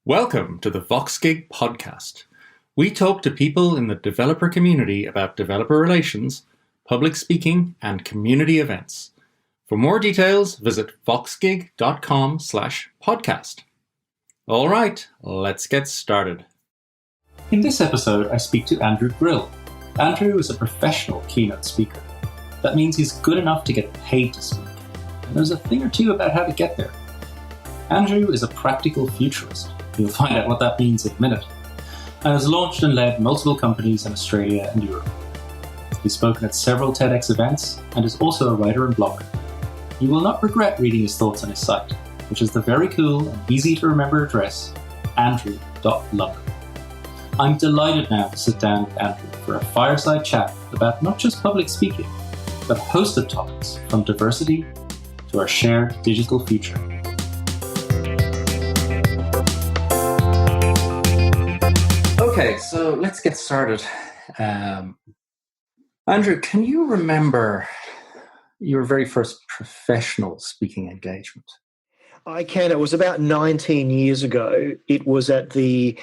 Welcome to the Voxgig podcast. We talk to people in the developer community about developer relations, public speaking, and community events. For more details, visit voxgig.com/podcast. All right, let's get started. In this episode, I speak to Andrew Grill. Andrew is a professional keynote speaker. That means he's good enough to get paid to speak. And there's a thing or two about how to get there. Andrew is a practical futurist. You'll find out what that means in a minute. And has launched and led multiple companies in Australia and Europe. He's spoken at several TEDx events and is also a writer and blogger. You will not regret reading his thoughts on his site, which is the very cool and easy to remember address, andrew.lug. I'm delighted now to sit down with Andrew for a fireside chat about not just public speaking, but a host of topics from diversity to our shared digital future. Okay, so let's get started. Andrew, can you remember your very first professional speaking engagement? I can. It was about 19 years ago. It was at the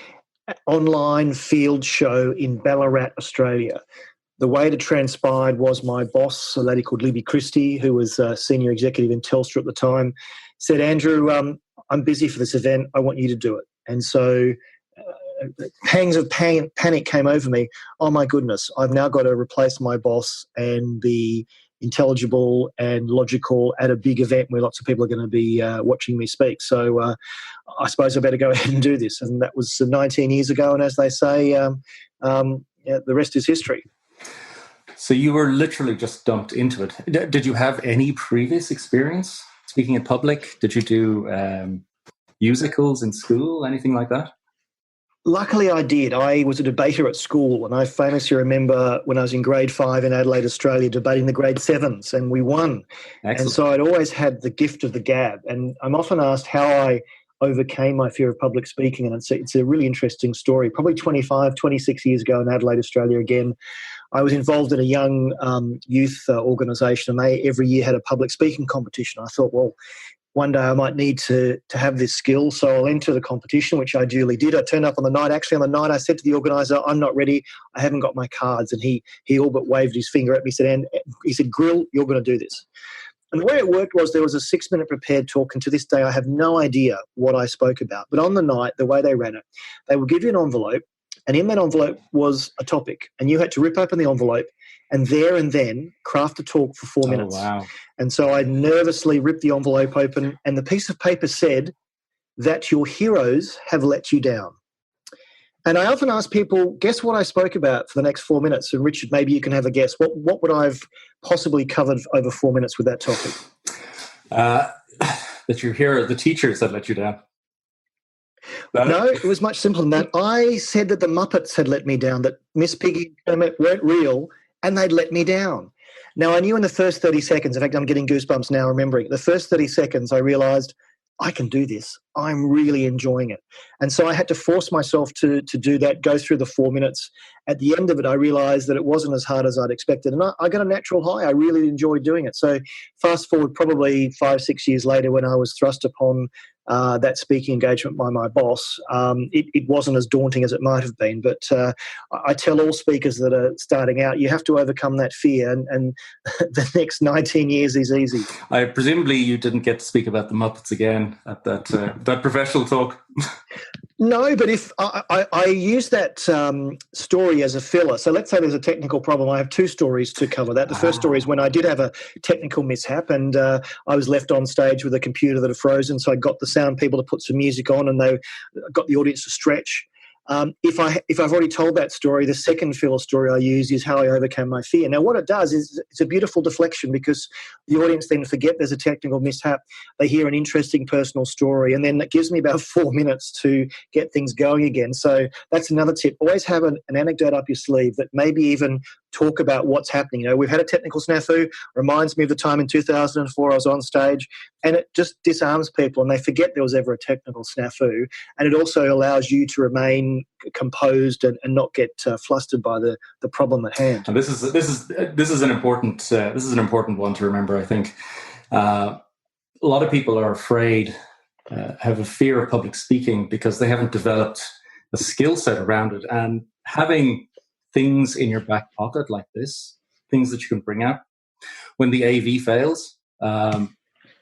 online field show in Ballarat, Australia. The way it transpired was my boss, a lady called Libby Christie, who was a senior executive in Telstra at the time, said, Andrew, I'm busy for this event. I want you to do it. And so pangs of panic came over me. Oh, my goodness, I've now got to replace my boss and be intelligible and logical at a big event where lots of people are going to be watching me speak. So I suppose I better go ahead and do this. And that was 19 years ago. And as they say, the rest is history. So you were literally just dumped into it. Did you have any previous experience speaking in public? Did you do musicals in school, anything like that? Luckily, I did. I was a debater at school, and I famously remember when I was in grade 5 in Adelaide, Australia, debating the grade 7s, and we won. Excellent. And so I'd always had the gift of the gab. And I'm often asked how I overcame my fear of public speaking, and it's a really interesting story. Probably 26 years ago in Adelaide, Australia again, I was involved in a young youth organisation, and they every year had a public speaking competition. I thought, well, one day I might need to have this skill, so I'll enter the competition, which I duly did. I turned up on the night. Actually, on the night, I said to the organiser, I'm not ready. I haven't got my cards. And he all but waved his finger at me. He said, Grill, you're going to do this. And the way it worked was there was a 6-minute prepared talk, and to this day I have no idea what I spoke about. But on the night, the way they ran it, they would give you an envelope, and in that envelope was a topic, and you had to rip open the envelope and there and then craft a talk for 4 minutes. Oh, wow. And so I nervously ripped the envelope open, and the piece of paper said that your heroes have let you down. And I often ask people, guess what I spoke about for the next 4 minutes? And Richard, maybe you can have a guess. What would I have possibly covered over 4 minutes with that topic? That your hero, the teachers that let you down. No, it was much simpler than that. I said that the Muppets had let me down, that Miss Piggy and Kermit weren't real, and they'd let me down. Now, I knew in the first 30 seconds, in fact, I'm getting goosebumps now remembering, the first 30 seconds, I realised I can do this. I'm really enjoying it. And so I had to force myself to do that, go through the 4 minutes. At the end of it, I realised that it wasn't as hard as I'd expected. And I got a natural high. I really enjoyed doing it. So fast forward probably 5-6 years later when I was thrust upon that speaking engagement by my boss, it wasn't as daunting as it might have been. But I tell all speakers that are starting out, you have to overcome that fear, and the next 19 years is easy. Presumably you didn't get to speak about the Muppets again at that professional talk. No, but if I use that story as a filler. So let's say there's a technical problem. I have 2 stories to cover that. The first story is when I did have a technical mishap, and I was left on stage with a computer that had frozen. So I got the sound people to put some music on, and they got the audience to stretch. If I've already told that story, the second filler story I use is how I overcame my fear. Now, what it does is it's a beautiful deflection, because the audience then forget there's a technical mishap. They hear an interesting personal story, and then it gives me about 4 minutes to get things going again. So that's another tip. Always have an anecdote up your sleeve that maybe even talk about what's happening. You know, we've had a technical snafu, reminds me of the time in 2004 I was on stage, and it just disarms people and they forget there was ever a technical snafu. And it also allows you to remain composed and not get flustered by the problem at hand. And this is an important one to remember. I think a lot of people are afraid have a fear of public speaking because they haven't developed a skill set around it. And having things in your back pocket like this, things that you can bring out when the AV fails,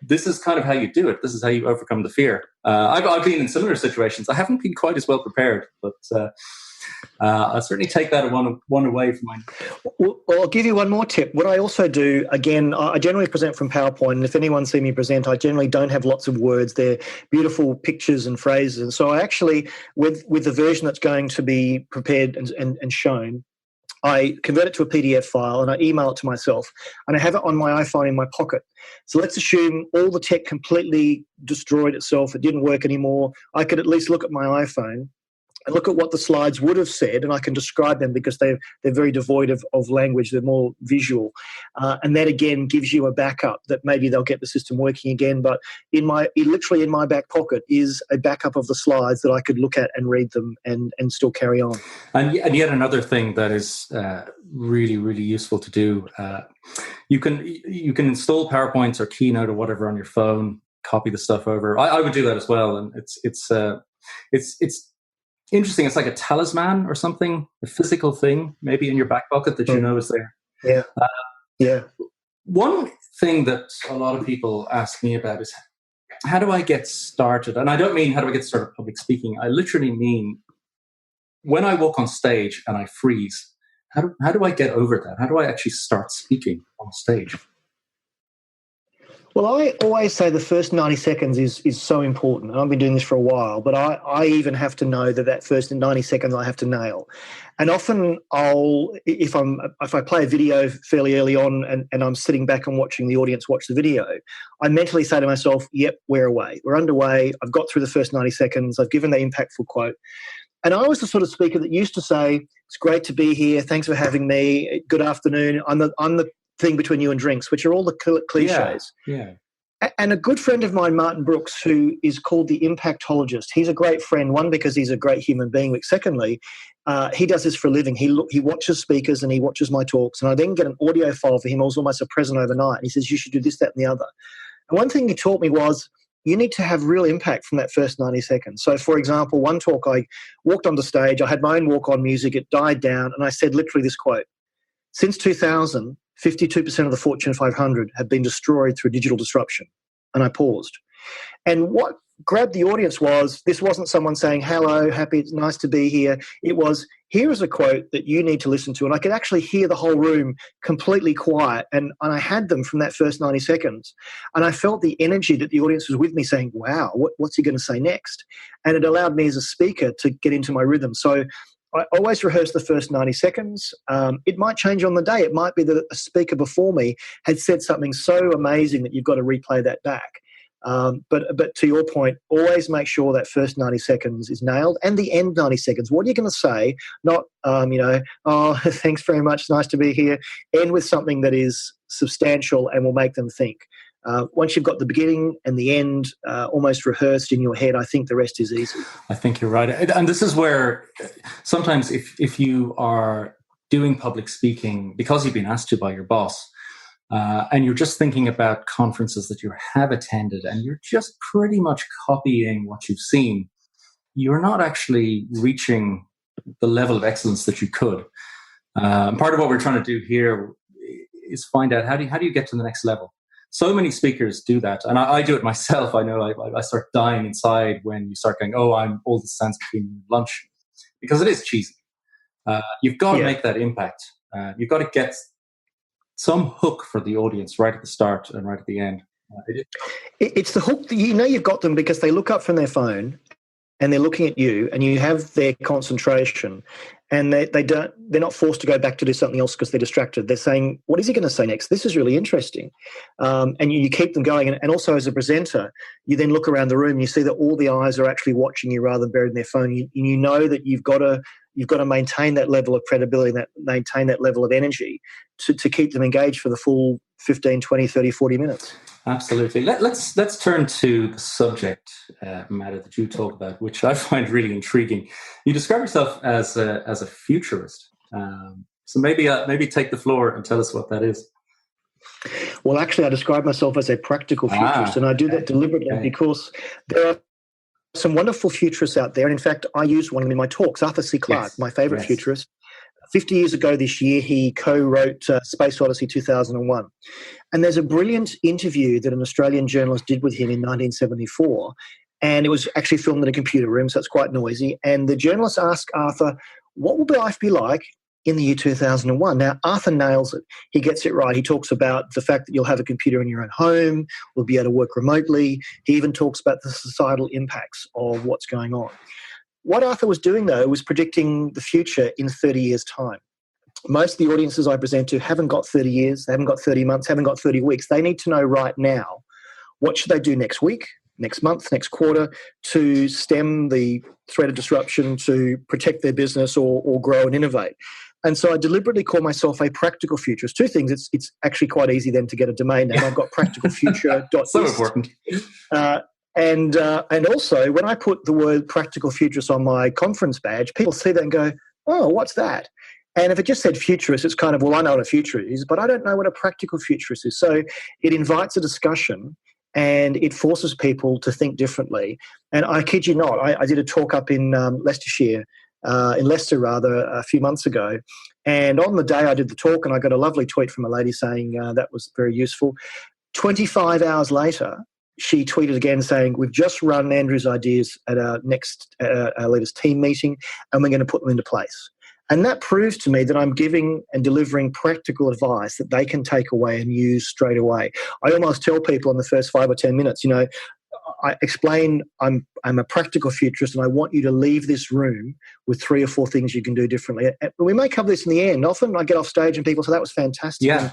this is kind of how you do it. This is how you overcome the fear. I've been in similar situations. I haven't been quite as well prepared, but I'll certainly take that one away from mine. Well, I'll give you one more tip. What I also do, again, I generally present from PowerPoint, and if anyone see me present, I generally don't have lots of words. They're beautiful pictures and phrases. And so I actually, with the version that's going to be prepared and shown, I convert it to a PDF file and I email it to myself, and I have it on my iPhone in my pocket. So let's assume all the tech completely destroyed itself. It didn't work anymore. I could at least look at my iPhone and look at what the slides would have said, and I can describe them because they're very devoid of language. They're more visual. And that, again, gives you a backup that maybe they'll get the system working again. But literally in my back pocket is a backup of the slides that I could look at and read them and still carry on. And yet another thing that is really, really useful to do, you can install PowerPoints or Keynote or whatever on your phone, copy the stuff over. I would do that as well. And it's interesting. It's like a talisman or something, a physical thing, maybe in your back pocket that you know is there. Yeah. Yeah. One thing that a lot of people ask me about is, how do I get started? And I don't mean how do I get started public speaking. I literally mean when I walk on stage and I freeze, how do I get over that? How do I actually start speaking on stage? Well, I always say the first 90 seconds is so important. And I've been doing this for a while, but I even have to know that first 90 seconds I have to nail. And often if I play a video fairly early on and I'm sitting back and watching the audience watch the video, I mentally say to myself, yep, we're away. We're underway. I've got through the first 90 seconds. I've given that impactful quote. And I was the sort of speaker that used to say, it's great to be here. Thanks for having me. Good afternoon. I'm the thing between you and drinks, which are all the cliches. Yeah. And a good friend of mine, Martin Brooks, who is called the impactologist, he's a great friend, one, because he's a great human being, but secondly, he does this for a living. He watches speakers and he watches my talks, and I then get an audio file for him. I was almost a present overnight. And he says, you should do this, that, and the other. And one thing he taught me was, you need to have real impact from that first 90 seconds. So, for example, one talk, I walked onto stage, I had my own walk-on music, it died down, and I said literally this quote: since 2000, 52% of the Fortune 500 have been destroyed through digital disruption. And I paused. And what grabbed the audience was, this wasn't someone saying, hello, happy, it's nice to be here. It was, here is a quote that you need to listen to. And I could actually hear the whole room completely quiet. And I had them from that first 90 seconds. And I felt the energy that the audience was with me saying, wow, what's he going to say next? And it allowed me as a speaker to get into my rhythm. So I always rehearse the first 90 seconds. It might change on the day. It might be that a speaker before me had said something so amazing that you've got to replay that back. But to your point, always make sure that first 90 seconds is nailed, and the end 90 seconds. What are you going to say? Not, oh, thanks very much, nice to be here. End with something that is substantial and will make them think. Once you've got the beginning and the end almost rehearsed in your head, I think the rest is easy. I think you're right. And this is where sometimes if you are doing public speaking because you've been asked to by your boss, and you're just thinking about conferences that you have attended and you're just pretty much copying what you've seen, you're not actually reaching the level of excellence that you could. Part of what we're trying to do here is find out how do you get to the next level. So many speakers do that, and I do it myself. I know I start dying inside when you start going, oh, I'm all the stands between lunch, because it is cheesy. You've got to make that impact. You've got to get some hook for the audience right at the start and right at the end. It's the hook that you've got them because they look up from their phone and they're looking at you, and you have their concentration, and they're not forced to go back to do something else because they're distracted. They're saying, what is he going to say next? This is really interesting. And you keep them going. And also as a presenter, you then look around the room and you see that all the eyes are actually watching you rather than buried in their phone. You know that you've got to maintain that level of credibility, maintain that level of energy to keep them engaged for the full 15, 20, 30, 40 minutes. Absolutely. Let's turn to the subject matter that you talk about, which I find really intriguing. You describe yourself as a futurist. So maybe take the floor and tell us what that is. Well, actually, I describe myself as a practical futurist, and I do that deliberately because there are some wonderful futurists out there. And in fact, I used one of them in my talks. Arthur C. Clarke, my favorite futurist. 50 years ago this year, he co-wrote Space Odyssey 2001. And there's a brilliant interview that an Australian journalist did with him in 1974. And it was actually filmed in a computer room, so it's quite noisy. And the journalist asked Arthur, what will life be like in the year 2001? Now, Arthur nails it. He gets it right. He talks about the fact that you'll have a computer in your own home, we'll be able to work remotely. He even talks about the societal impacts of what's going on. What Arthur was doing, though, was predicting the future in 30 years' time. Most of the audiences I present to haven't got 30 years, they haven't got 30 months, haven't got 30 weeks. They need to know right now, what should they do next week, next month, next quarter, to stem the threat of disruption, to protect their business or grow and innovate. And so I deliberately call myself a practical futurist. Two things. It's actually quite easy then to get a domain name. I've got practicalfuture.ist. So important. And also, when I put the word practical futurist on my conference badge, people see that and go, oh, what's that? And if it just said futurist, it's kind of, well, I know what a futurist is, but I don't know what a practical futurist is. So it invites a discussion and it forces people to think differently. And I kid you not, I did a talk up in Leicester, a few months ago. And on the day I did the talk, and I got a lovely tweet from a lady saying that was very useful. 25 hours later, she tweeted again saying, we've just run Andrew's ideas at our next our latest team meeting, and we're going to put them into place. And that proves to me that I'm giving and delivering practical advice that they can take away and use straight away. I almost tell people in the first 5 or 10 minutes, I explain I'm a practical futurist and I want you to leave this room with 3 or 4 things you can do differently. And we may cover this in the end. Often I get off stage and people say, that was fantastic. Yeah.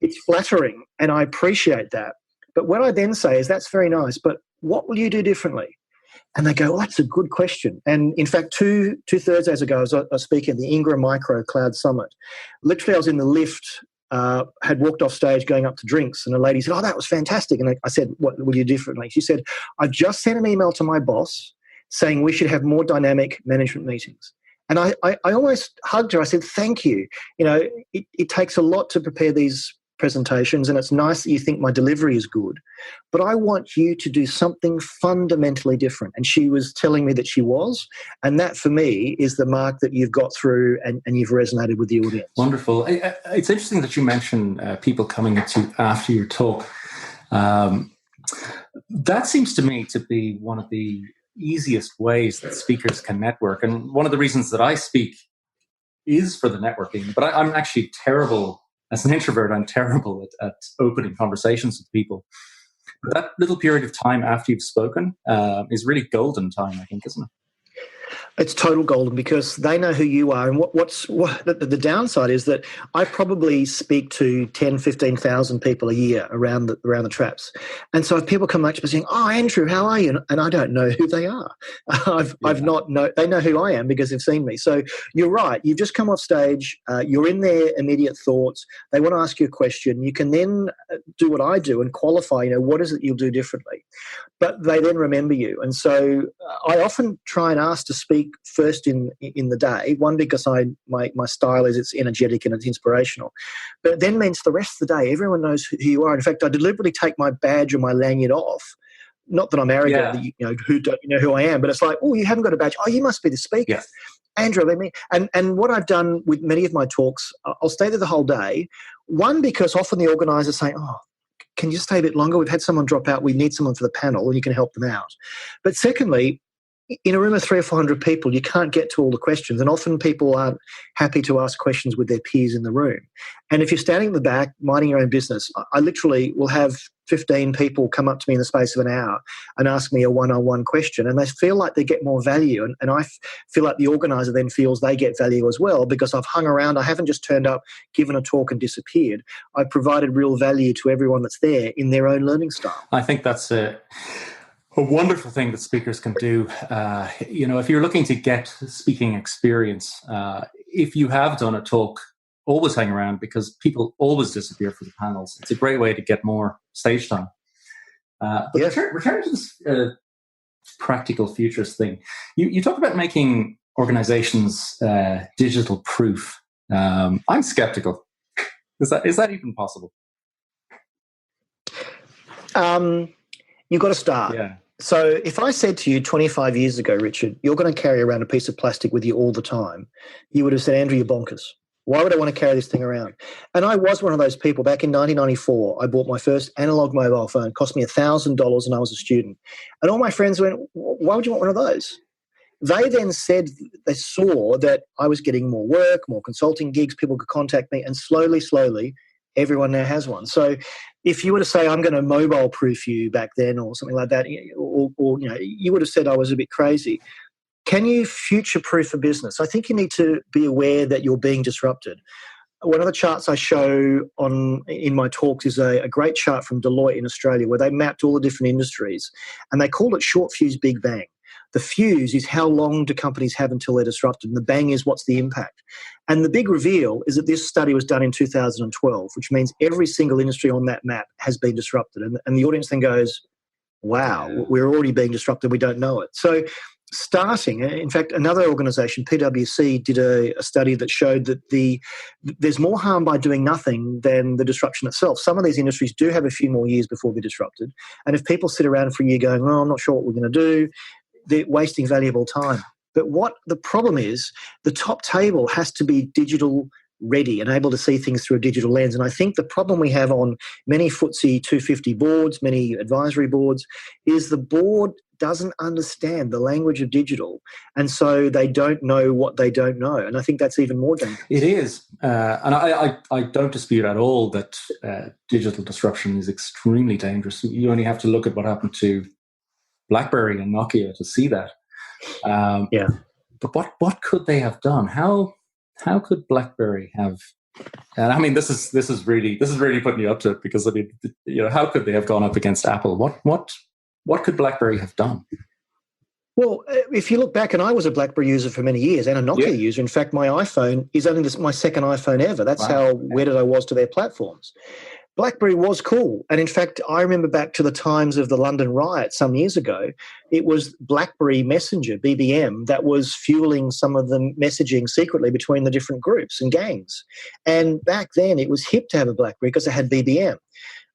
It's flattering and I appreciate that. But what I then say is, that's very nice, but what will you do differently? And they go, well, that's a good question. And in fact, two Thursdays ago, I was speaking at the Ingram Micro Cloud Summit. Literally, I was in the lift, had walked off stage going up to drinks, and a lady said, oh, that was fantastic. And I said, what will you do differently? She said, I've just sent an email to my boss saying we should have more dynamic management meetings. And I almost hugged her. I said, thank you. It takes a lot to prepare these presentations, and it's nice that you think my delivery is good, but I want you to do something fundamentally different. And she was telling me that she was, and that for me is the mark that you've got through and you've resonated with the audience. Wonderful. It's interesting that you mention people coming to after your talk. That seems to me to be one of the easiest ways that speakers can network, and one of the reasons that I speak is for the networking, but I'm actually terrible. As an introvert, I'm terrible at opening conversations with people. But that little period of time after you've spoken is really golden time, I think, isn't it? It's total golden because they know who you are. And what the downside is that I probably speak to 10, 15,000 people a year around the traps. And so if people come up to me saying, oh, Andrew, how are you? And I don't know who they are. They know who I am because they've seen me. So you're right. You've just come off stage. You're in their immediate thoughts. They want to ask you a question. You can then do what I do and qualify, what is it you'll do differently? But they then remember you. And so I often try and ask to speak first in the day. One, because my style is it's energetic and it's inspirational. But it then means the rest of the day, everyone knows who you are. In fact, I deliberately take my badge or my lanyard off. Not that I'm arrogant, who don't you know who I am, but it's like, oh, you haven't got a badge. Oh, you must be the speaker. Yes. Andrew, let me. And what I've done with many of my talks, I'll stay there the whole day. One, because often the organisers say, oh, can you stay a bit longer? We've had someone drop out. We need someone for the panel and you can help them out. But secondly, in a room of 300 or 400 people, you can't get to all the questions. And often people aren't happy to ask questions with their peers in the room. And if you're standing in the back, minding your own business, I literally will have 15 people come up to me in the space of an hour and ask me a one-on-one question. And they feel like they get more value. And I feel like the organizer then feels they get value as well because I've hung around. I haven't just turned up, given a talk and disappeared. I've provided real value to everyone that's there in their own learning style. I think that's a wonderful thing that speakers can do. If you're looking to get speaking experience, if you have done a talk, always hang around because people always disappear for the panels. It's a great way to get more stage time. Returning to this practical futurist thing, you talk about making organizations digital proof. I'm skeptical. Is that even possible? You've got to start. Yeah. So if I said to you 25 years ago, Richard, you're going to carry around a piece of plastic with you all the time, you would have said, Andrew, you're bonkers. Why would I want to carry this thing around? And I was one of those people. Back in 1994, I bought my first analog mobile phone. It cost me $1,000 and I was a student. And all my friends went, why would you want one of those? They then said they saw that I was getting more work, more consulting gigs, people could contact me, and slowly, everyone now has one. So if you were to say, I'm going to mobile proof you back then or something like that, or you would have said I was a bit crazy. Can you future-proof a business? I think you need to be aware that you're being disrupted. One of the charts I show in my talks is a great chart from Deloitte in Australia where they mapped all the different industries and they called it short fuse, big bang. The fuse is how long do companies have until they're disrupted, and the bang is what's the impact. And the big reveal is that this study was done in 2012, which means every single industry on that map has been disrupted. And the audience then goes, wow, we're already being disrupted, we don't know it. So starting, in fact, another organisation, PwC, did a study that showed that there's more harm by doing nothing than the disruption itself. Some of these industries do have a few more years before they're disrupted. And if people sit around for a year going, oh, I'm not sure what we're going to do, they're wasting valuable time. But what the problem is, the top table has to be digital ready and able to see things through a digital lens. And I think the problem we have on many FTSE 250 boards, many advisory boards, is the board doesn't understand the language of digital. And so they don't know what they don't know. And I think that's even more dangerous. It is. And I don't dispute at all that digital disruption is extremely dangerous. You only have to look at what happened to Blackberry and Nokia to see that. But what could they have done? How could Blackberry have? And I mean, this is really putting you up to it, because I mean, how could they have gone up against Apple? What could Blackberry have done? Well, if you look back, and I was a BlackBerry user for many years and a Nokia user. In fact, my iPhone is only my second iPhone ever. That's how wedded I was to their platforms. BlackBerry was cool. And in fact, I remember back to the times of the London riot some years ago, it was BlackBerry Messenger, BBM, that was fueling some of the messaging secretly between the different groups and gangs. And back then it was hip to have a BlackBerry because it had BBM.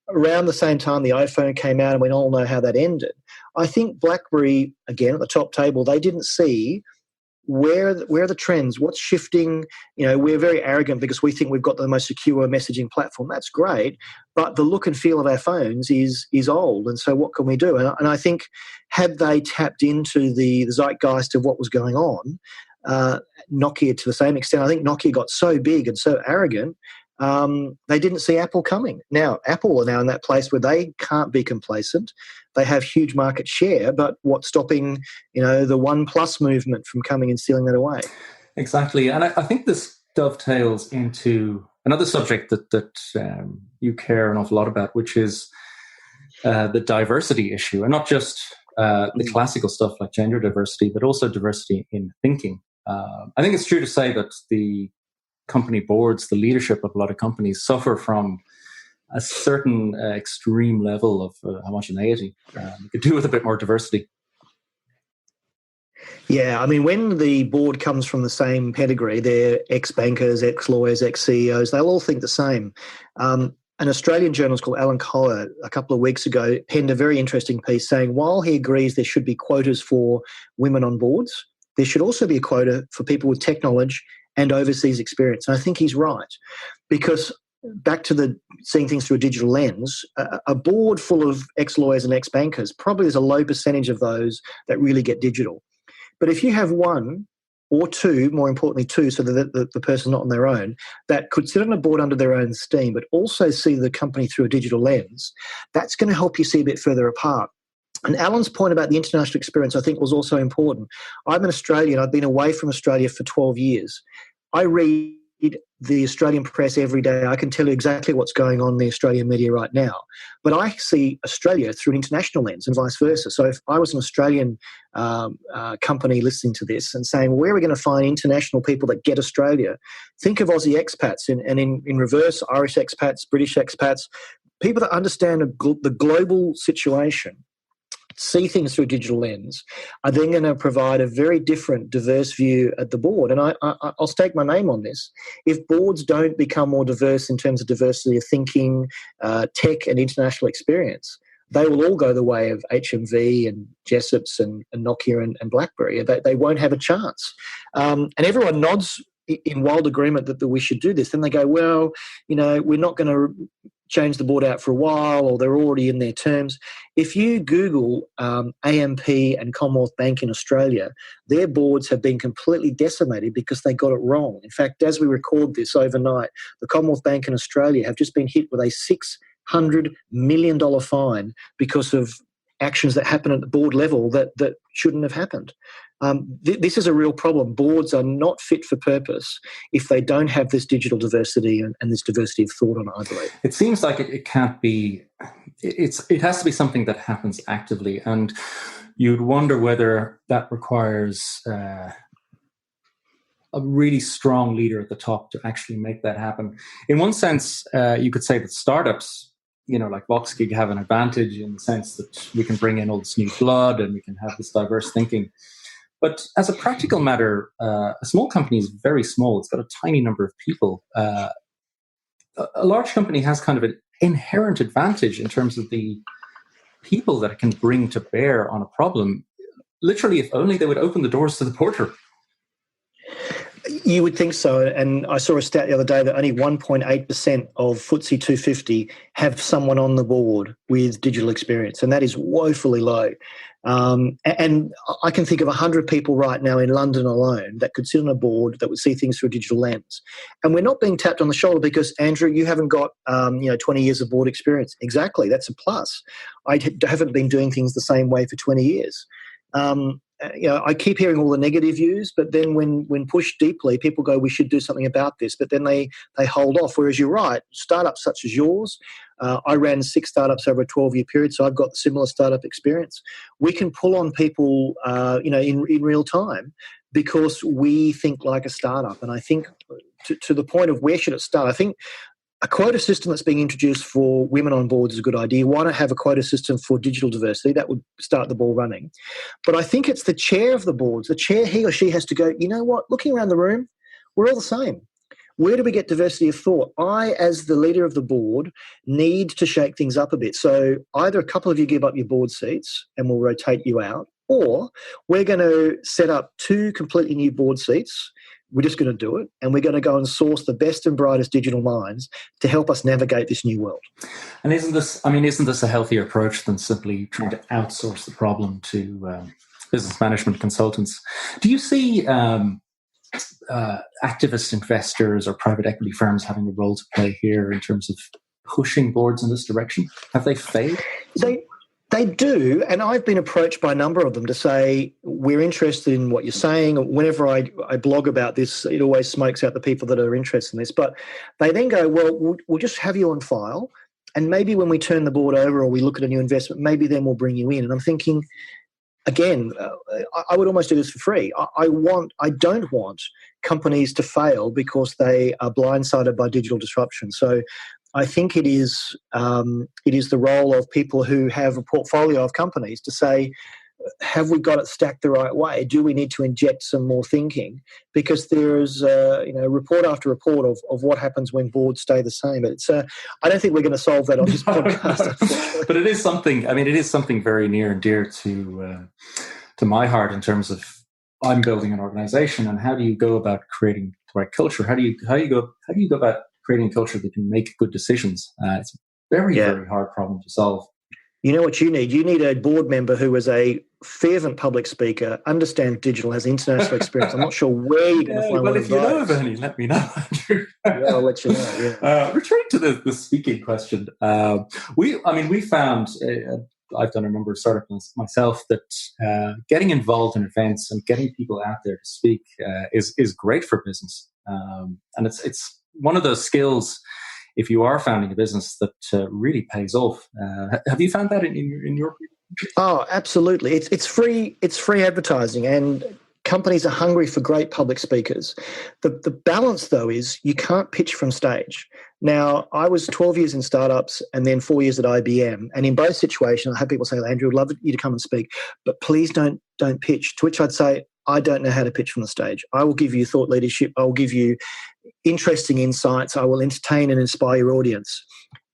Around the same time the iPhone came out, and we all know how that ended. I think BlackBerry, again, at the top table, they didn't see where are the trends, what's shifting. We're very arrogant because we think we've got the most secure messaging platform. That's great, but the look and feel of our phones is old, and so what can we do? And I think had they tapped into the zeitgeist of what was going on, Nokia to the same extent, I think Nokia got so big and so arrogant, they didn't see Apple coming. Now, Apple are now in that place where they can't be complacent. They have huge market share, but what's stopping, the OnePlus movement from coming and stealing that away? Exactly. And I think this dovetails into another subject that you care an awful lot about, which is the diversity issue, and not just the classical stuff like gender diversity, but also diversity in thinking. I think it's true to say that the company boards, the leadership of a lot of companies suffer from a certain extreme level of homogeneity. You could do with a bit more diversity. Yeah, I mean, when the board comes from the same pedigree, they're ex-bankers, ex-lawyers, ex-CEOs, they'll all think the same. An Australian journalist called Alan Collar a couple of weeks ago penned a very interesting piece saying while he agrees there should be quotas for women on boards, there should also be a quota for people with tech knowledge and overseas experience. And I think he's right, because back to the seeing things through a digital lens, a board full of ex-lawyers and ex-bankers, probably there's a low percentage of those that really get digital. But if you have one or two, more importantly two, so that the person's not on their own, that could sit on a board under their own steam, but also see the company through a digital lens, that's going to help you see a bit further apart. And Alan's point about the international experience, I think, was also important. I'm an Australian. I've been away from Australia for 12 years. I read the Australian press every day. I can tell you exactly what's going on in the Australian media right now. But I see Australia through an international lens and vice versa. So if I was an Australian company listening to this and saying, where are we going to find international people that get Australia? Think of Aussie expats and in reverse, Irish expats, British expats, people that understand the global situation, see things through a digital lens, are then going to provide a very different, diverse view at the board. And I'll stake my name on this. If boards don't become more diverse in terms of diversity of thinking, tech and international experience, they will all go the way of HMV and Jessops and Nokia and Blackberry. They won't have a chance. And everyone nods in wild agreement that we should do this. Then they go, well, we're not going to change the board out for a while, or they're already in their terms. If you Google AMP and Commonwealth Bank in Australia, their boards have been completely decimated because they got it wrong. In fact, as we record this overnight, the Commonwealth Bank in Australia have just been hit with a $600 million fine because of actions that happen at the board level that shouldn't have happened. This is a real problem. Boards are not fit for purpose if they don't have this digital diversity and this diversity of thought on it, I believe. It seems like it can't be, it has to be something that happens actively, and you'd wonder whether that requires a really strong leader at the top to actually make that happen. In one sense, you could say that startups, like Voxgig, have an advantage in the sense that we can bring in all this new blood and we can have this diverse thinking. But as a practical matter, a small company is very small. It's got a tiny number of people. A large company has kind of an inherent advantage in terms of the people that it can bring to bear on a problem. Literally, if only they would open the doors to the porter. You would think so. And I saw a stat the other day that only 1.8% of FTSE 250 have someone on the board with digital experience, and that is woefully low. And I can think of 100 people right now in London alone that could sit on a board that would see things through a digital lens. And we're not being tapped on the shoulder because, Andrew, you haven't got 20 years of board experience. Exactly, that's a plus. I haven't been doing things the same way for 20 years. I keep hearing all the negative views, but then when pushed deeply, people go, we should do something about this. But then they hold off. Whereas you're right, startups such as yours, I ran 6 startups over a 12-year period, so I've got similar startup experience. We can pull on people, in real time because we think like a startup. And I think to the point of where should it start, I think a quota system that's being introduced for women on boards is a good idea. Why not have a quota system for digital diversity? That would start the ball running. But I think it's the chair of the boards. The chair, he or she has to go, you know what, looking around the room, we're all the same. Where do we get diversity of thought? I, as the leader of the board, need to shake things up a bit. So either a couple of you give up your board seats and we'll rotate you out, or we're going to set up 2 completely new board seats. We're just going to do it, and we're going to go and source the best and brightest digital minds to help us navigate this new world. And isn't this a healthier approach than simply trying to outsource the problem to business management consultants? Do you see activist investors or private equity firms having a role to play here in terms of pushing boards in this direction? Have they failed? They do, and I've been approached by a number of them to say, we're interested in what you're saying. Whenever I blog about this, it always smokes out the people that are interested in this. But they then go, well, we'll just have you on file, and maybe when we turn the board over or we look at a new investment, maybe then we'll bring you in. And I'm thinking, again, I would almost do this for free. I don't want companies to fail because they are blindsided by digital disruption. So I think it is the role of people who have a portfolio of companies to say, have we got it stacked the right way? Do we need to inject some more thinking? Because there's report after report of what happens when boards stay the same. It's I don't think we're going to solve that on this podcast. But it is something. I mean, it is something very near and dear to my heart in terms of I'm building an organization, and how do you go about creating the right culture? How do you go about creating a culture that can make good decisions? It's a very hard problem to solve. You know what you need? You need a board member who is a fervent public speaker, understands digital, has international experience. I'm not sure where you're going to find one of those. Well, if you know of any, let me know, Andrew. I'll let you know. Yeah. Returning to the speaking question, we found, I've done a number of startups myself, that getting involved in events and getting people out there to speak is great for business. And it's one of those skills, if you are founding a business, that really pays off. Have you found that in your? Oh, absolutely. It's free advertising, and companies are hungry for great public speakers. The balance, though, is you can't pitch from stage. Now, I was 12 years in startups and then 4 years at IBM, and in both situations, I had people say, Andrew, I'd love you to come and speak, but please don't pitch. To which I'd say, I don't know how to pitch from the stage. I will give you thought leadership. I will give you interesting insights. I will entertain and inspire your audience.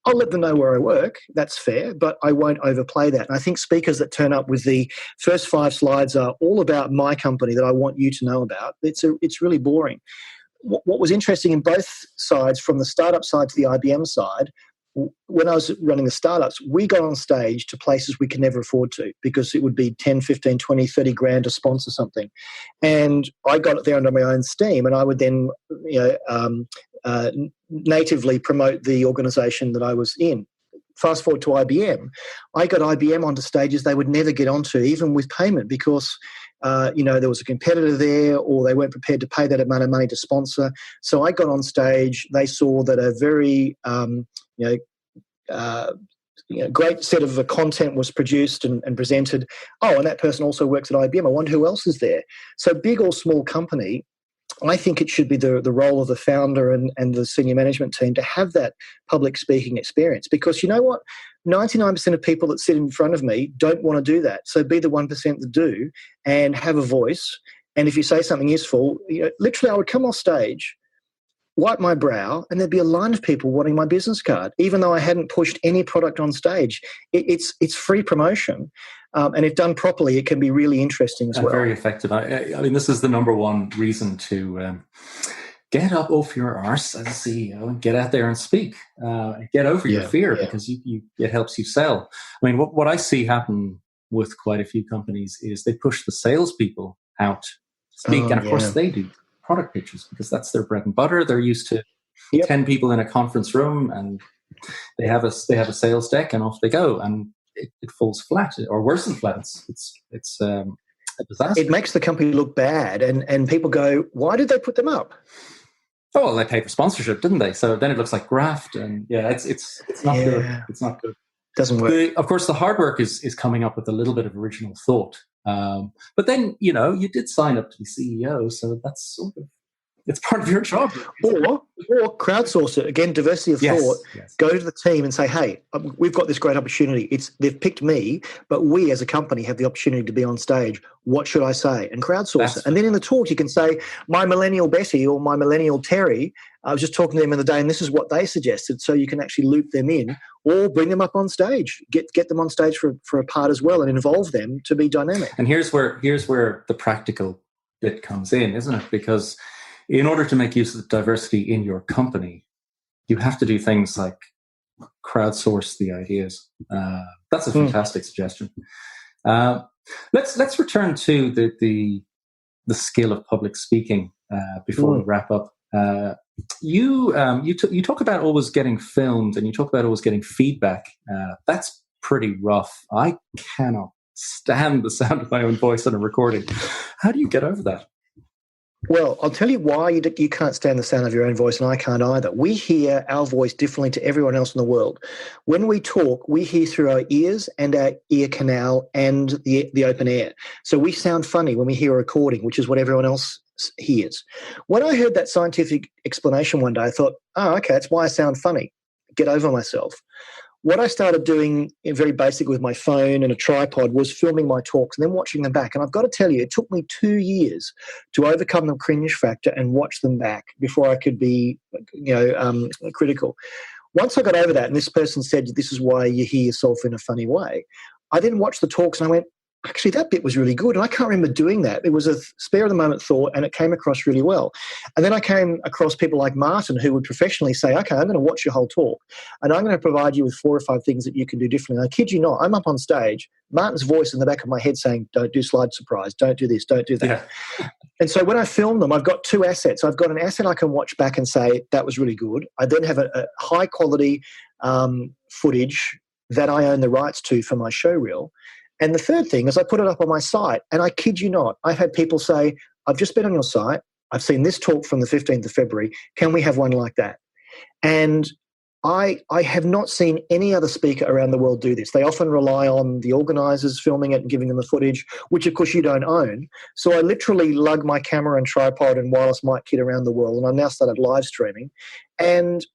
I'll let them know where I work. That's fair, but I won't overplay that. And I think speakers that turn up with the first 5 slides are all about my company that I want you to know about. It's really boring. What was interesting in both sides, from the startup side to the IBM side, when I was running the startups, we got on stage to places we could never afford to, because it would be 10, 15, 20, 30 grand to sponsor something. And I got it there under my own steam, and I would then natively promote the organization that I was in. Fast forward to IBM, I got IBM onto stages they would never get onto, even with payment, because there was a competitor there, or they weren't prepared to pay that amount of money to sponsor. So I got on stage. They saw that a very great set of content was produced and presented. Oh, and that person also works at IBM. I wonder who else is there. So big or small company, I think it should be the role of the founder and the senior management team to have that public speaking experience, because you know what? 99% of people that sit in front of me don't want to do that. So be the 1% that do, and have a voice. And if you say something useful, literally I would come off stage, wipe my brow, and there'd be a line of people wanting my business card, even though I hadn't pushed any product on stage. It's free promotion. And if done properly, it can be really interesting as well. Very effective. I mean, this is the number one reason to get up off your arse as a CEO and get out there and speak. Get over your fear, because it helps you sell. I mean, what I see happen with quite a few companies is they push the salespeople out to speak. And of course they do product pitches, because that's their bread and butter. They're used to 10 people in a conference room, and they have a sales deck, and off they go. And it falls flat, or worse than flat. It's a disaster. It makes the company look bad, and people go, why did they put them up? Oh, well, they paid for sponsorship, didn't they? So then it looks like graft, and it's not good. It's not good. Doesn't work. Of course, the hard work is coming up with a little bit of original thought. But then, you did sign up to be CEO, so that's sort of, it's part of your job. Or crowdsource it. Again, diversity of thought. Yes. Go to the team and say, hey, we've got this great opportunity. They've picked me, but we as a company have the opportunity to be on stage. What should I say? And crowdsource it. And then in the talk, you can say, my millennial Betty or my millennial Terry, I was just talking to them in the day, and this is what they suggested. So you can actually loop them in, or bring them up on stage. Get them on stage for a part as well, and involve them to be dynamic. And here's where the practical bit comes in, isn't it? Because in order to make use of the diversity in your company, you have to do things like crowdsource the ideas. That's a fantastic suggestion. Let's return to the skill of public speaking before we wrap up. You talk about always getting filmed, and you talk about always getting feedback. That's pretty rough. I cannot stand the sound of my own voice on a recording. How do you get over that? Well, I'll tell you why you can't stand the sound of your own voice, and I can't either. We hear our voice differently to everyone else in the world. When we talk, we hear through our ears and our ear canal and the open air. So we sound funny when we hear a recording, which is what everyone else hears. When I heard that scientific explanation one day, I thought, oh, okay, that's why I sound funny. Get over myself. What I started doing, very basic with my phone and a tripod, was filming my talks and then watching them back. And I've got to tell you, it took me 2 years to overcome the cringe factor and watch them back before I could be, critical. Once I got over that, and this person said, this is why you hear yourself in a funny way, I then watched the talks and I went, actually, that bit was really good. And I can't remember doing that. It was a spare of the moment thought, and it came across really well. And then I came across people like Martin, who would professionally say, okay, I'm going to watch your whole talk, and I'm going to provide you with 4 or 5 things that you can do differently. And I kid you not, I'm up on stage, Martin's voice in the back of my head saying, don't do slide surprise, don't do this, don't do that. Yeah. And so when I film them, I've got 2 assets. I've got an asset I can watch back and say, that was really good. I then have a high quality footage that I own the rights to for my show reel. And the third thing is I put it up on my site, and I kid you not, I've had people say, I've just been on your site, I've seen this talk from the 15th of February, can we have one like that? And I have not seen any other speaker around the world do this. They often rely on the organisers filming it and giving them the footage, which of course you don't own. So I literally lug my camera and tripod and wireless mic kit around the world, and I've now started live streaming. And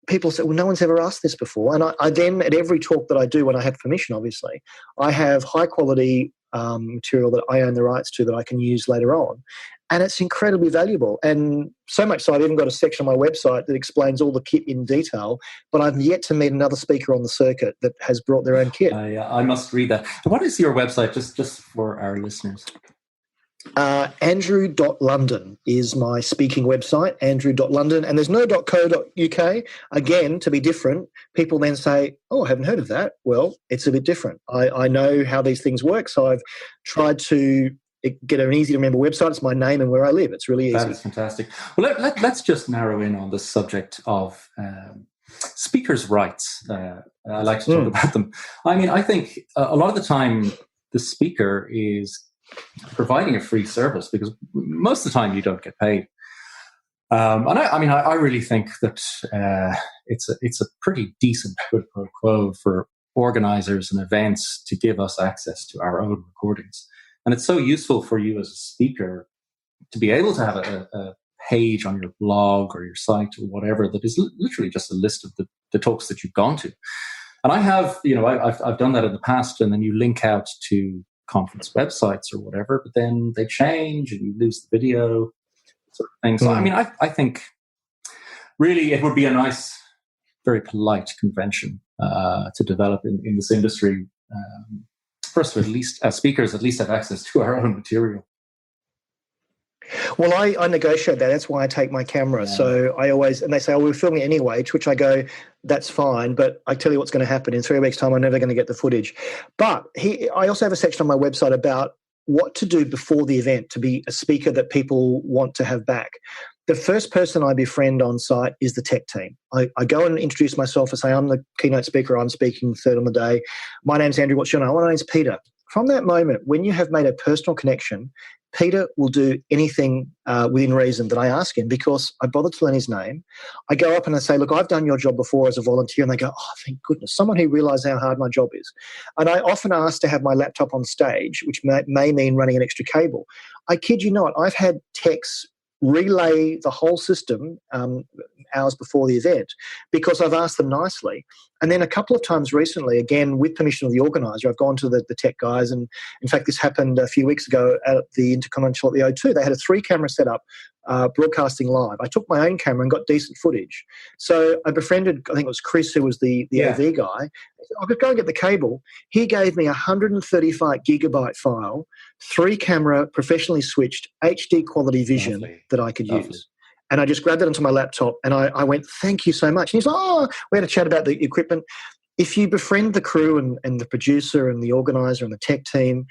people say, well, no one's ever asked this before. And I then, at every talk that I do, when I have permission, obviously, I have high-quality material that I own the rights to that I can use later on. And it's incredibly valuable. And so much so I've even got a section on my website that explains all the kit in detail, but I've yet to meet another speaker on the circuit that has brought their own kit. I must read that. What is your website, just for our listeners? Andrew.London is my speaking website, Andrew.London, and there's no .co.uk. Again, to be different, people then say, oh, I haven't heard of that. Well, it's a bit different. I know how these things work, so I've tried to get an easy-to-remember website. It's my name and where I live. It's really easy. That is fantastic. Well, let's just narrow in on the subject of speakers' rights. I like to talk about them. I mean, I think a lot of the time the speaker is providing a free service because most of the time you don't get paid. And I really think that it's a pretty decent quid pro quo for organizers and events to give us access to our own recordings. And it's so useful for you as a speaker to be able to have a page on your blog or your site or whatever that is literally just a list of the talks that you've gone to. And I have, I've done that in the past, and then you link out to conference websites or whatever, but then they change and you lose the video sort of thing. So, I mean, I think really it would be a nice, very polite convention to develop in this industry for us to at least, as speakers, at least have access to our own material. Well, I negotiate that. That's why I take my camera. Yeah. So I always, and they say, oh, we're filming anyway, to which I go, that's fine, but I tell you what's going to happen. In 3 weeks' time, I'm never going to get the footage. But I also have a section on my website about what to do before the event to be a speaker that people want to have back. The first person I befriend on site is the tech team. I go and introduce myself and say, I'm the keynote speaker. I'm speaking third on the day. My name's Andrew. What's your name? My name's Peter. From that moment, when you have made a personal connection, Peter will do anything within reason that I ask him because I bother to learn his name. I go up and I say, look, I've done your job before as a volunteer. And they go, oh, thank goodness, someone who realizes how hard my job is. And I often ask to have my laptop on stage, which may mean running an extra cable. I kid you not, I've had techs relay the whole system hours before the event because I've asked them nicely. And then a couple of times recently, again, with permission of the organizer, I've gone to the tech guys. And in fact, this happened a few weeks ago at the Intercontinental at the O2. They had a 3-camera setup broadcasting live. I took my own camera and got decent footage. So I befriended, I think it was Chris, who was the AV guy. I said, I'll go and get the cable. He gave me a 135 gigabyte file, 3-camera, professionally switched HD quality vision that I could use. And I just grabbed it onto my laptop and I went, thank you so much. And he's like, oh, we had a chat about the equipment. If you befriend the crew and the producer and the organizer and the tech team,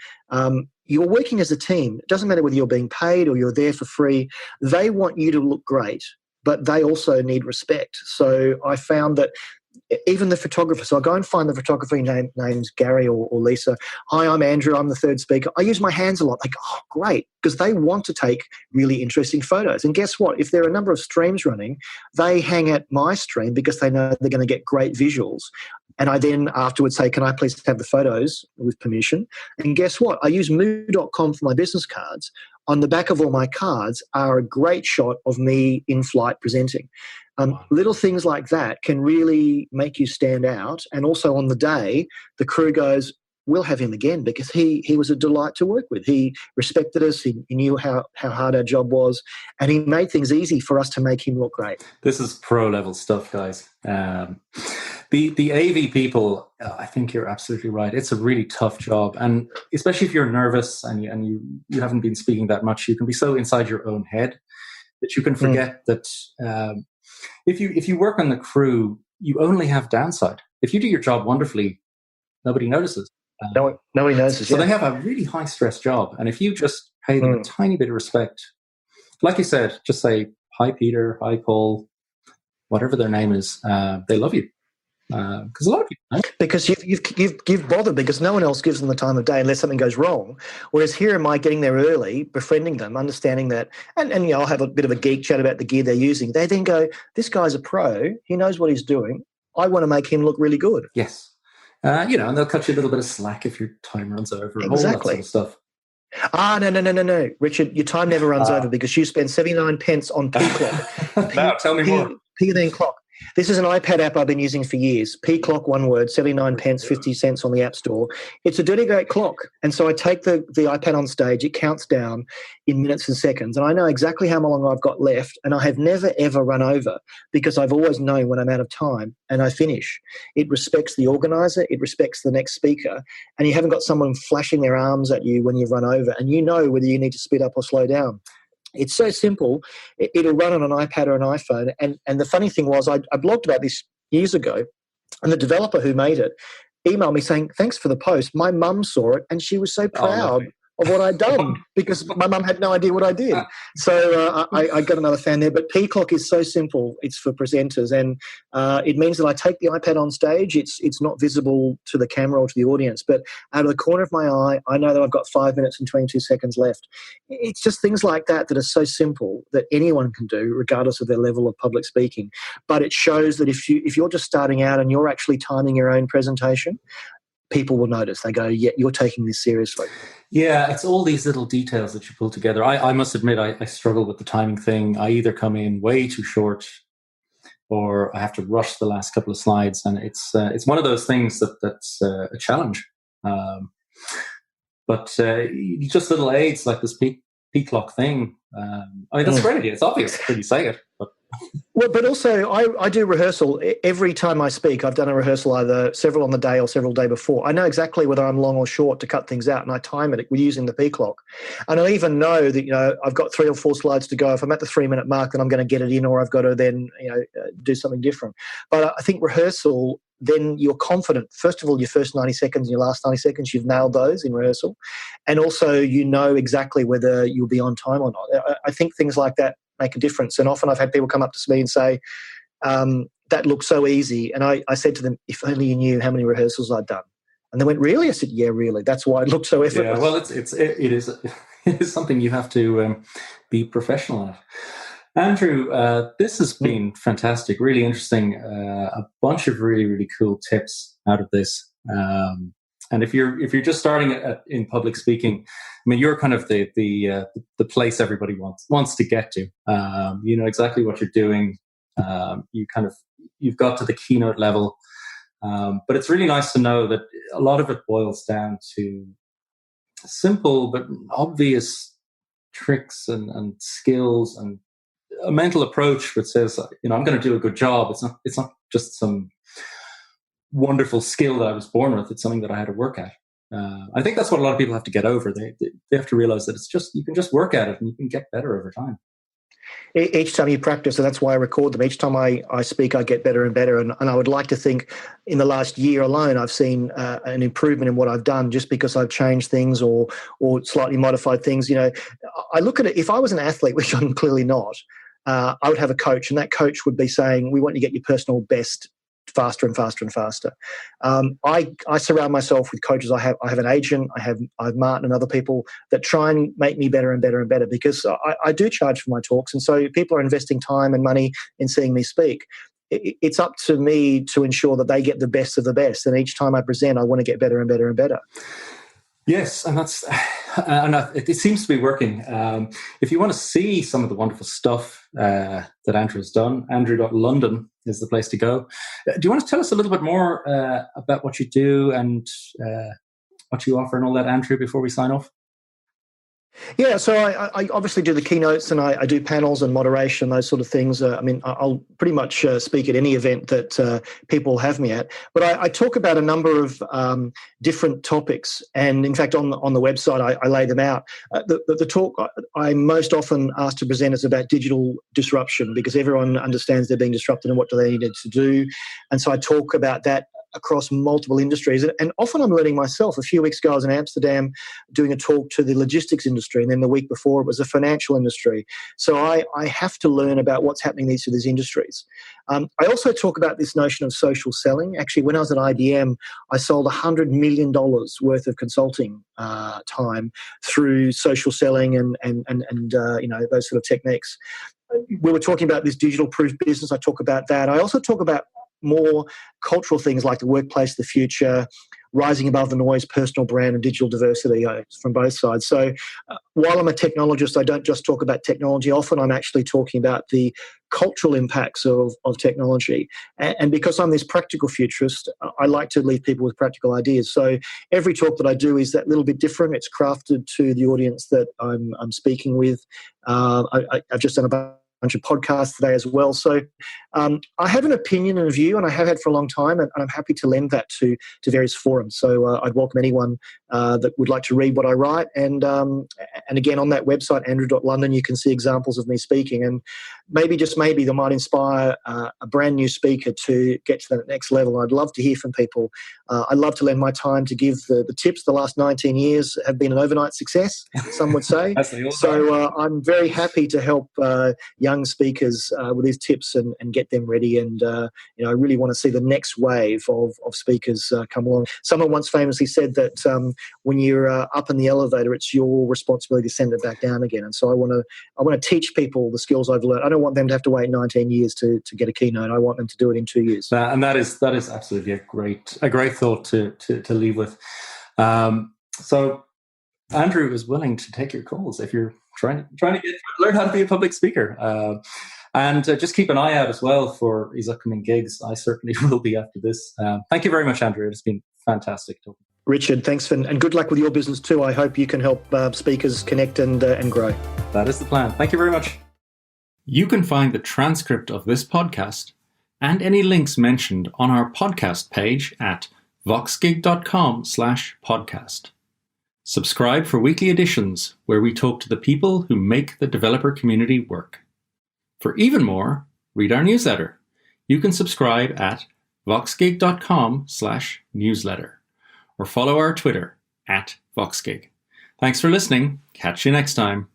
you're working as a team. It doesn't matter whether you're being paid or you're there for free. They want you to look great, but they also need respect. So I found that even the photographer, so I go and find the photographer name's Gary or Lisa. Hi, I'm Andrew. I'm the third speaker. I use my hands a lot. They go, oh, great, because they want to take really interesting photos. And guess what? If there are a number of streams running, they hang at my stream because they know they're going to get great visuals. And I then afterwards say, can I please have the photos with permission? And guess what? I use moo.com for my business cards. On the back of all my cards are a great shot of me in flight presenting. Little things like that can really make you stand out. And also on the day, the crew goes, we'll have him again because he was a delight to work with. He respected us. He knew how hard our job was. And he made things easy for us to make him look great. This is pro-level stuff, guys. The AV people, I think you're absolutely right. It's a really tough job. And especially if you're nervous and you haven't been speaking that much, you can be so inside your own head that you can forget that if you work on the crew, you only have downside. If you do your job wonderfully, nobody notices. Nobody notices. So they have a really high stress job. And if you just pay them a tiny bit of respect, like you said, just say, hi, Peter, hi, Paul, whatever their name is, they love you. Because a lot of people don't. Because you've bothered because no one else gives them the time of day unless something goes wrong. Whereas here am I getting there early, befriending them, understanding that, and I'll have a bit of a geek chat about the gear they're using. They then go, this guy's a pro. He knows what he's doing. I want to make him look really good. Yes. And they'll cut you a little bit of slack if your time runs over. Exactly. All that sort of stuff. No. Richard, your time never runs over because you spend 79 pence on P clock. Now, tell me more. P then clock. This is an iPad app I've been using for years. P-Clock, one word, 79 pence, 50 cents on the App Store. It's a dirty great clock. And so I take the iPad on stage. It counts down in minutes and seconds. And I know exactly how long I've got left. And I have never, ever run over because I've always known when I'm out of time and I finish. It respects the organizer. It respects the next speaker. And you haven't got someone flashing their arms at you when you've run over. And you know whether you need to speed up or slow down. It's so simple. It'll run on an iPad or an iPhone. And the funny thing was I blogged about this years ago, and the developer who made it emailed me saying, thanks for the post. My mum saw it, and she was so proud of what I'd done because my mum had no idea what I did. So I got another fan there. But P-Clock is so simple. It's for presenters. And it means that I take the iPad on stage. It's not visible to the camera or to the audience. But out of the corner of my eye, I know that I've got 5 minutes and 22 seconds left. It's just things like that are so simple that anyone can do, regardless of their level of public speaking. But it shows that if you're just starting out and you're actually timing your own presentation, people will notice. They go, yeah, you're taking this seriously. Yeah, it's all these little details that you pull together. I must admit, I struggle with the timing thing. I either come in way too short or I have to rush the last couple of slides. And it's one of those things that's a challenge. But just little aids like this P-Clock thing. I mean, that's a great idea. It's obvious when you say it. Well, but also I do rehearsal. Every time I speak, I've done a rehearsal either several on the day or several day before. I know exactly whether I'm long or short to cut things out, and I time it using the P-Clock. And I even know that, I've got 3 or 4 slides to go. If I'm at the 3-minute mark, then I'm going to get it in, or I've got to then, do something different. But I think rehearsal, then you're confident. First of all, your first 90 seconds and your last 90 seconds, you've nailed those in rehearsal. And also, you know exactly whether you'll be on time or not. I think things like that make a difference. And often I've had people come up to me and say, that looks so easy. And I said to them, if only you knew how many rehearsals I'd done. And they went, really? I said, yeah, really. That's why it looks so effortless. Yeah, well, it is something you have to be professional at. Andrew, this has been fantastic, really interesting. A bunch of really, really cool tips out of this. And if you're just starting in public speaking, I mean, you're kind of the place everybody wants to get to. You know exactly what you're doing. You've got to the keynote level. But it's really nice to know that a lot of it boils down to simple but obvious tricks and skills and a mental approach that says, I'm going to do a good job. It's not just some wonderful skill that I was born with. It's something that I had to work at. I think that's what a lot of people have to get over. They have to realize that you can just work at it and you can get better over time. Each time you practice, and that's why I record them. Each time I speak, I get better and better. And I would like to think in the last year alone, I've seen an improvement in what I've done just because I've changed things or slightly modified things. I look at it, if I was an athlete, which I'm clearly not, I would have a coach, and that coach would be saying, we want you to get your personal best faster and faster and faster. I surround myself with coaches. I have an agent. I have Martin and other people that try and make me better and better and better because I do charge for my talks. And so people are investing time and money in seeing me speak. It's up to me to ensure that they get the best of the best. And each time I present, I want to get better and better and better. Yes, and it seems to be working. If you want to see some of the wonderful stuff that Andrew has done, andrew.london is the place to go. Do you want to tell us a little bit more about what you do and what you offer and all that, Andrew, before we sign off? Yeah, so I obviously do the keynotes and I do panels and moderation, those sort of things. I'll pretty much speak at any event that people have me at. But I talk about a number of different topics. And in fact, on the website, I lay them out. The talk I most often asked to present is about digital disruption because everyone understands they're being disrupted and what do they need to do. And so I talk about that across multiple industries. And often I'm learning myself. A few weeks ago, I was in Amsterdam doing a talk to the logistics industry. And then the week before, it was the financial industry. So I have to learn about what's happening in each of these industries. I also talk about this notion of social selling. Actually, when I was at IBM, I sold $100 million worth of consulting time through social selling and those sort of techniques. We were talking about this digital proof business. I talk about that. I also talk about more cultural things like the workplace, the future, rising above the noise, personal brand and digital diversity from both sides. So while I'm a technologist, I don't just talk about technology. Often I'm actually talking about the cultural impacts of technology. And because I'm this practical futurist, I like to leave people with practical ideas. So every talk that I do is that little bit different. It's crafted to the audience that I'm speaking with. I've just done a bunch of podcasts today as well. So I have an opinion and a view, and I have had for a long time, and I'm happy to lend that to various forums. So I'd welcome anyone that would like to read what I write. And again, on that website, andrew.london, you can see examples of me speaking. And maybe, just maybe, they might inspire a brand new speaker to get to that next level. I'd love to hear from people. I love to lend my time to give the tips. The last 19 years have been an overnight success, some would say. So I'm very happy to help young speakers with these tips and get them ready. And I really want to see the next wave of speakers come along. Someone once famously said that when you're up in the elevator, it's your responsibility to send it back down again. And so I want to teach people the skills I've learned. I don't want them to have to wait 19 years to get a keynote. I want them to do it in 2 years. And that is absolutely a great thought to leave with. So Andrew is willing to take your calls if you're trying to learn how to be a public speaker. And just keep an eye out as well for his upcoming gigs. I certainly will be after this. Thank you very much, Andrew. It's been fantastic talking. Richard, thanks, and good luck with your business too. I hope you can help speakers connect and grow. That is the plan. Thank you very much. You can find the transcript of this podcast and any links mentioned on our podcast page at voxgig.com/podcast. Subscribe for weekly editions where we talk to the people who make the developer community work. For even more, read our newsletter. You can subscribe at voxgig.com/newsletter or follow our Twitter @Voxgig. Thanks for listening. Catch you next time.